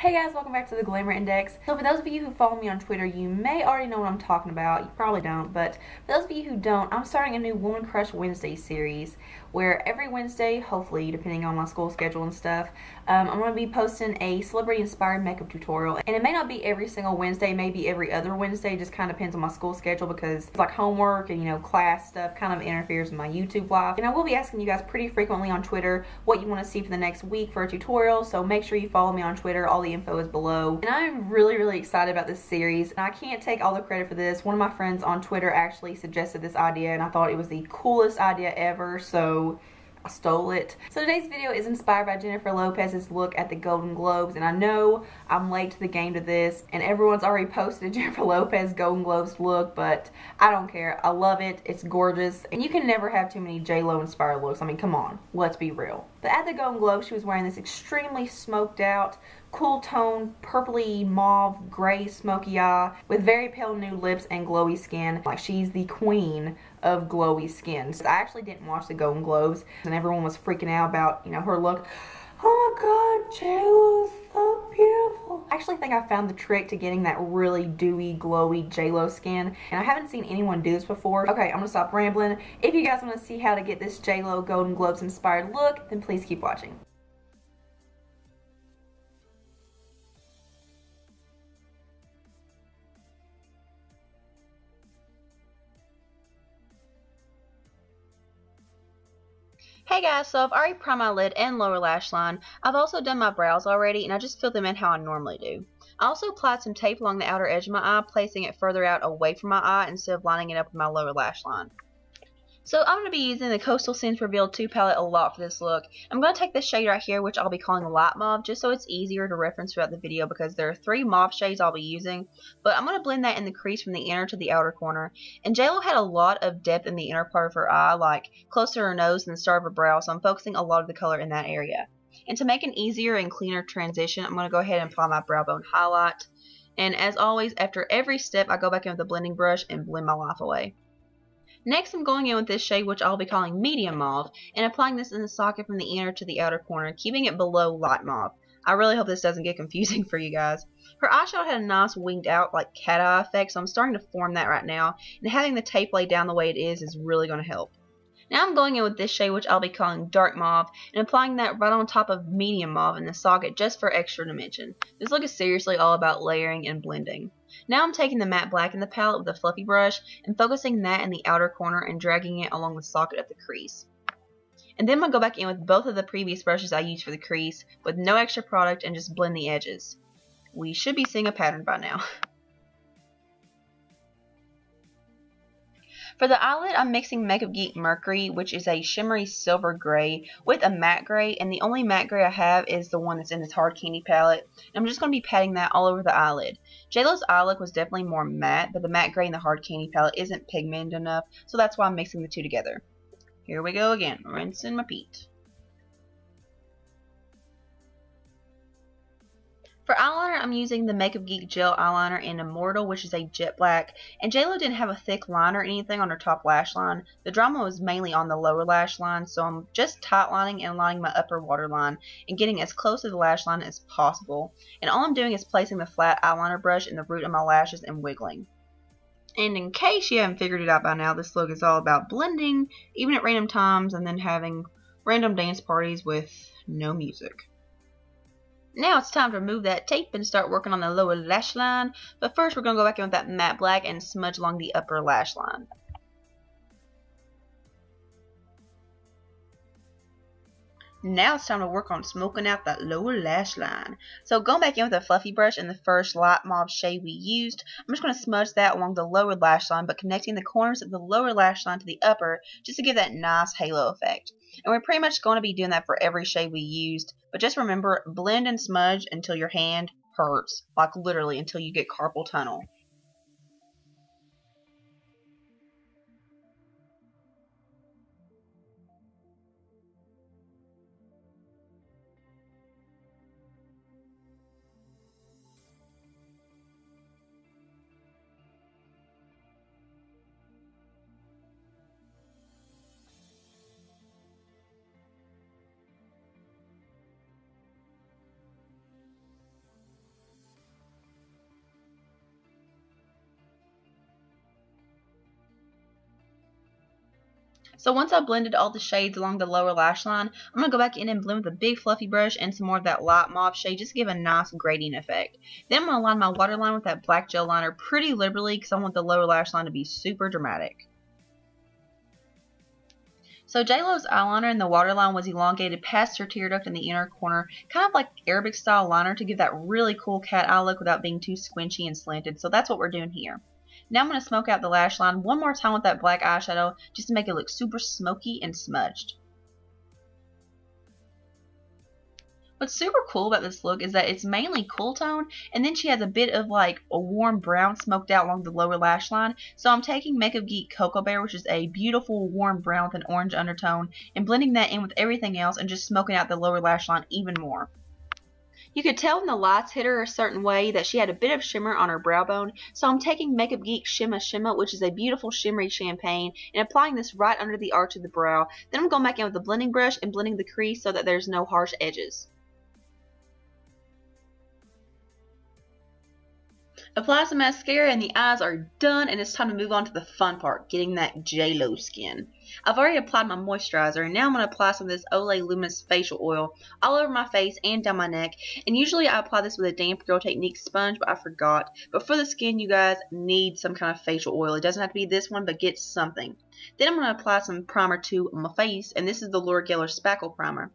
Hey guys, welcome back to the Glamour Index. So for those of you who follow me on Twitter, you may already know what I'm talking about. You probably don't, but for those of you who don't, I'm starting a new Woman Crush Wednesday series where every Wednesday, hopefully, depending on my school schedule and stuff, I'm going to be posting a celebrity-inspired makeup tutorial. And it may not be every single Wednesday, maybe every other Wednesday. It just kind of depends on my school schedule because it's like homework and, class stuff kind of interferes with my YouTube life. And I will be asking you guys pretty frequently on Twitter what you want to see for the next week for a tutorial, so make sure you follow me on Twitter. All the info is below. And I'm really excited about this series. And I can't take all the credit for this. One of my friends on Twitter actually suggested this idea and I thought it was the coolest idea ever, so I stole it. So today's video is inspired by Jennifer Lopez's look at the Golden Globes, and I know I'm late to the game to this and everyone's already posted a Jennifer Lopez Golden Globes look, but I don't care. I love it. It's gorgeous, and you can never have too many JLO inspired looks. I mean, come on, let's be real. But at the Golden Globes, she was wearing this extremely smoked out, cool tone, purpley mauve, gray smoky eye with very pale nude lips and glowy skin. Like, she's the queen of glowy skin. So I actually didn't watch the Golden Globes and everyone was freaking out about, her look. Oh my god, JLo is so beautiful. I actually think I found the trick to getting that really dewy, glowy JLo skin, and I haven't seen anyone do this before. Okay, I'm gonna stop rambling. If you guys want to see how to get this JLo Golden Globes inspired look, then please keep watching. Hey guys, so I've already primed my lid and lower lash line. I've also done my brows already, and I just filled them in how I normally do. I also applied some tape along the outer edge of my eye, placing it further out away from my eye instead of lining it up with my lower lash line. So I'm going to be using the Coastal Scents Revealed 2 palette a lot for this look. I'm going to take this shade right here, which I'll be calling Light Mauve, just so it's easier to reference throughout the video because there are 3 mauve shades I'll be using. But I'm going to blend that in the crease from the inner to the outer corner. And JLo had a lot of depth in the inner part of her eye, like close to her nose and the start of her brow, so I'm focusing a lot of the color in that area. And to make an easier and cleaner transition, I'm going to go ahead and apply my brow bone highlight. And as always, after every step, I go back in with the blending brush and blend my life away. Next, I'm going in with this shade, which I'll be calling Medium Mauve, and applying this in the socket from the inner to the outer corner, keeping it below Light Mauve. I really hope this doesn't get confusing for you guys. Her eyeshadow had a nice winged out, like cat eye effect, so I'm starting to form that right now, and having the tape laid down the way it is really going to help. Now I'm going in with this shade, which I'll be calling Dark Mauve, and applying that right on top of Medium Mauve in the socket just for extra dimension. This look is seriously all about layering and blending. Now I'm taking the matte black in the palette with a fluffy brush and focusing that in the outer corner and dragging it along the socket of the crease. And then I'm going to go back in with both of the previous brushes I used for the crease with no extra product and just blend the edges. We should be seeing a pattern by now. For the eyelid, I'm mixing Makeup Geek Mercury, which is a shimmery silver gray, with a matte gray, and the only matte gray I have is the one that's in this Hard Candy palette. And I'm just going to be patting that all over the eyelid. JLo's eye look was definitely more matte, but the matte gray in the Hard Candy palette isn't pigmented enough, so that's why I'm mixing the two together. Here we go again, rinse and repeat. For eyeliner, I'm using the Makeup Geek Gel Eyeliner in Immortal, which is a jet black. And JLo didn't have a thick line or anything on her top lash line. The drama was mainly on the lower lash line, so I'm just tight lining and lining my upper waterline and getting as close to the lash line as possible. And all I'm doing is placing the flat eyeliner brush in the root of my lashes and wiggling. And in case you haven't figured it out by now, this look is all about blending, even at random times, and then having random dance parties with no music. Now it's time to remove that tape and start working on the lower lash line, but first we're going to go back in with that matte black and smudge along the upper lash line. Now it's time to work on smoking out that lower lash line. So going back in with a fluffy brush in the first light mauve shade we used, I'm just going to smudge that along the lower lash line, but connecting the corners of the lower lash line to the upper just to give that nice halo effect. And we're pretty much going to be doing that for every shade we used, but just remember, blend and smudge until your hand hurts, like literally until you get carpal tunnel. So once I blended all the shades along the lower lash line, I'm going to go back in and blend with a big fluffy brush and some more of that light mauve shade just to give a nice gradient effect. Then I'm going to line my waterline with that black gel liner pretty liberally because I want the lower lash line to be super dramatic. So JLo's eyeliner in the waterline was elongated past her tear duct in the inner corner, kind of like Arabic style liner to give that really cool cat eye look without being too squinchy and slanted. So that's what we're doing here. Now I'm going to smoke out the lash line one more time with that black eyeshadow just to make it look super smoky and smudged. What's super cool about this look is that it's mainly cool tone, and then she has a bit of like a warm brown smoked out along the lower lash line. So I'm taking Makeup Geek Cocoa Bear, which is a beautiful warm brown with an orange undertone, and blending that in with everything else and just smoking out the lower lash line even more. You could tell when the lights hit her a certain way that she had a bit of shimmer on her brow bone, so I'm taking Makeup Geek Shimma Shimma, which is a beautiful shimmery champagne, and applying this right under the arch of the brow. Then I'm going back in with the blending brush and blending the crease so that there's no harsh edges. Apply some mascara and the eyes are done, and it's time to move on to the fun part, getting that JLo skin. I've already applied my moisturizer, and now I'm going to apply some of this Olay Luminous facial oil all over my face and down my neck. And usually I apply this with a damp Girl Technique sponge, but I forgot. But for the skin, you guys need some kind of facial oil. It doesn't have to be this one, but get something. Then I'm going to apply some primer to my face, and this is the Gellar Spackle primer.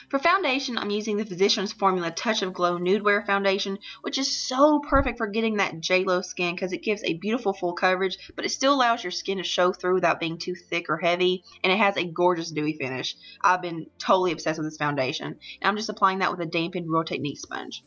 For foundation, I'm using the Physicians Formula Touch of Glow Nudewear foundation, which is so perfect for getting that JLo skin because it gives a beautiful full coverage, but it still allows your skin to show through without being too thick or heavy, and it has a gorgeous dewy finish. I've been totally obsessed with this foundation, and I'm just applying that with a dampened Real Technique sponge.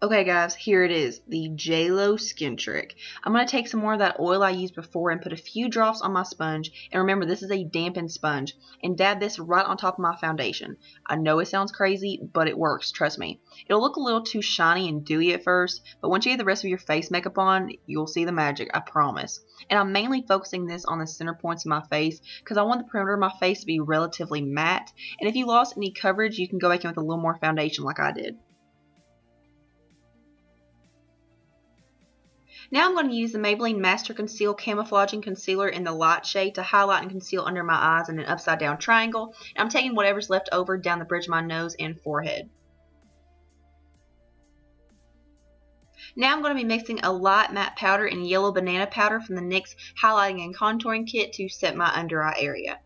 Okay guys, here it is, the JLo skin trick. I'm going to take some more of that oil I used before and put a few drops on my sponge, and remember this is a dampened sponge, and dab this right on top of my foundation. I know it sounds crazy, but it works, trust me. It'll look a little too shiny and dewy at first, but once you get the rest of your face makeup on, you'll see the magic, I promise. And I'm mainly focusing this on the center points of my face because I want the perimeter of my face to be relatively matte, and if you lost any coverage, you can go back in with a little more foundation like I did. Now I'm going to use the Maybelline Master Conceal Camouflaging Concealer in the light shade to highlight and conceal under my eyes in an upside down triangle. And I'm taking whatever's left over down the bridge of my nose and forehead. Now I'm going to be mixing a light matte powder and yellow banana powder from the NYX Highlighting and Contouring Kit to set my under eye area.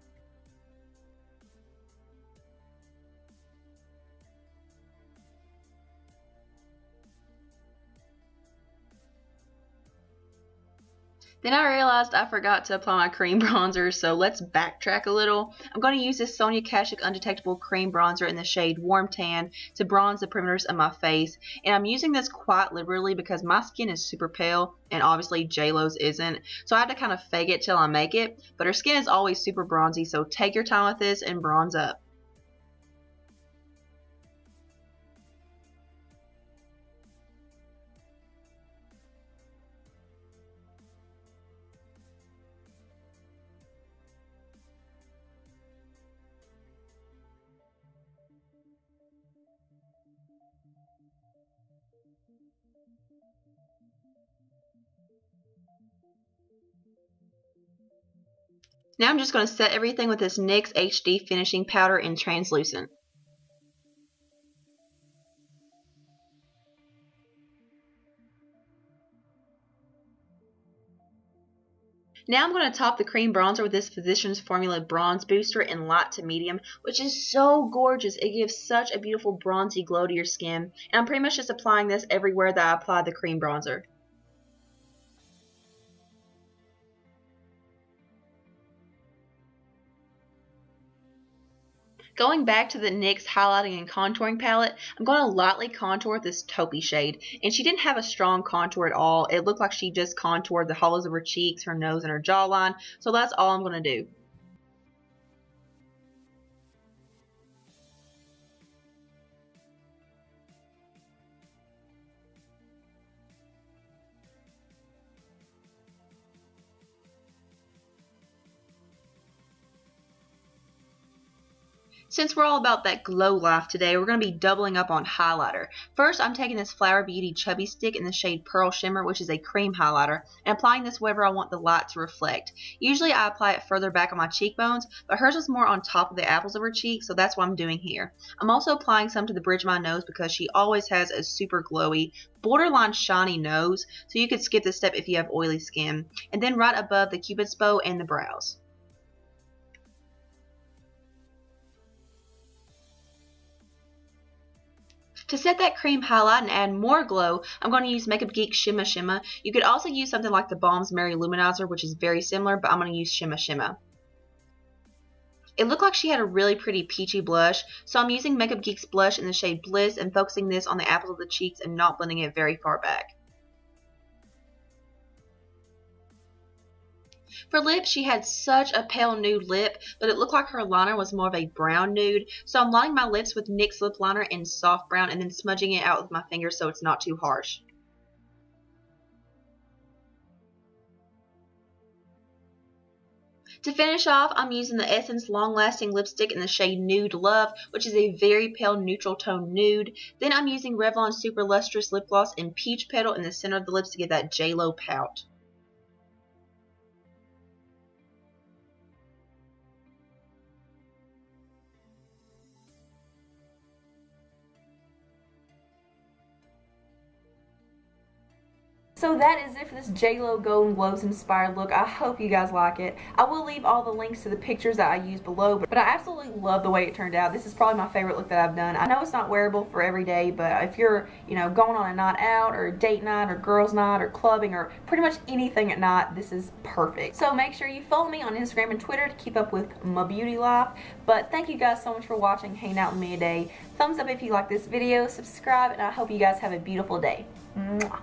Then I realized I forgot to apply my cream bronzer, so let's backtrack a little. I'm going to use this Sonia Kashuk Undetectable Cream Bronzer in the shade Warm Tan to bronze the perimeters of my face. And I'm using this quite liberally because my skin is super pale, and obviously JLo's isn't. So I have to kind of fake it till I make it. But her skin is always super bronzy, so take your time with this and bronze up. Now I'm just going to set everything with this NYX HD Finishing Powder in Translucent. Now I'm going to top the cream bronzer with this Physicians Formula Bronze Booster in light to medium, which is so gorgeous. It gives such a beautiful bronzy glow to your skin. And I'm pretty much just applying this everywhere that I apply the cream bronzer. Going back to the NYX Highlighting and Contouring Palette, I'm going to lightly contour with this taupey shade. And she didn't have a strong contour at all. It looked like she just contoured the hollows of her cheeks, her nose, and her jawline. So that's all I'm going to do. Since we're all about that glow life today, we're going to be doubling up on highlighter. First, I'm taking this Flower Beauty Chubby Stick in the shade Pearl Shimmer, which is a cream highlighter, and applying this wherever I want the light to reflect. Usually I apply it further back on my cheekbones, but hers was more on top of the apples of her cheeks, so that's what I'm doing here. I'm also applying some to the bridge of my nose because she always has a super glowy, borderline shiny nose, so you could skip this step if you have oily skin. And then right above the Cupid's bow and the brows. To set that cream highlight and add more glow, I'm going to use Makeup Geek Shimma Shimma. You could also use something like the Balm's Mary Luminizer, which is very similar, but I'm going to use Shimma Shimma. It looked like she had a really pretty peachy blush, so I'm using Makeup Geek's blush in the shade Bliss and focusing this on the apples of the cheeks and not blending it very far back. For lips, she had such a pale nude lip, but it looked like her liner was more of a brown nude, so I'm lining my lips with NYX lip liner in soft brown and then smudging it out with my finger so it's not too harsh. To finish off, I'm using the Essence Long Lasting Lipstick in the shade Nude Love, which is a very pale neutral tone nude. Then I'm using Revlon Super Lustrous Lip Gloss in Peach Petal in the center of the lips to get that JLO pout. So that is it for this JLO Golden Glows inspired look. I hope you guys like it. I will leave all the links to the pictures that I used below, but I absolutely love the way it turned out. This is probably my favorite look that I've done. I know it's not wearable for every day, but if you're, going on a night out or a date night or girls night or clubbing or pretty much anything at night, this is perfect. So make sure you follow me on Instagram and Twitter to keep up with my beauty life. But thank you guys so much for watching, hanging out with me today. Thumbs up if you like this video, subscribe, and I hope you guys have a beautiful day. Mwah.